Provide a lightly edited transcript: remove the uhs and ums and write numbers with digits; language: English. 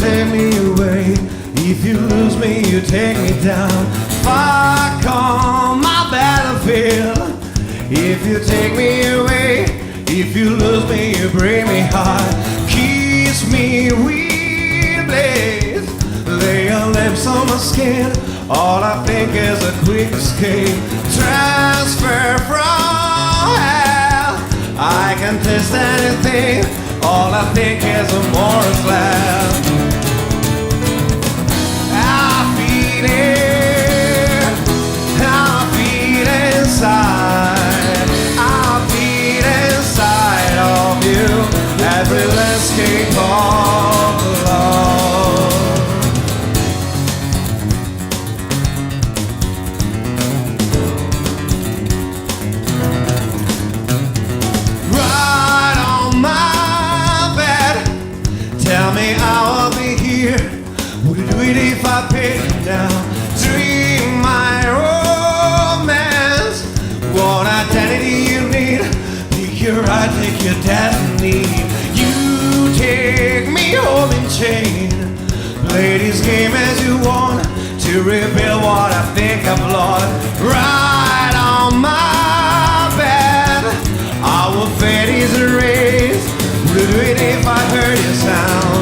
take me away. If you lose me, you take me down. Fuck on my battlefield. If you take me away, if you lose me, you break me heart. Kiss me with blaze, lay your lips on my skin. All I think is a quick escape. Transfer from hell, I can taste anything. All I think is a more slab. I feel inside. I feel inside of you. Every landscape of love. Right on my bed, tell me I'll be here. Would you do it if I paid you now? Dream my romance. What identity you need? Take your right, take your destiny. You take me home in chain. Play this game as you want to rebuild what I think I've lost. Right on my bed, our fate is erased. Would you do it if I heard your sound?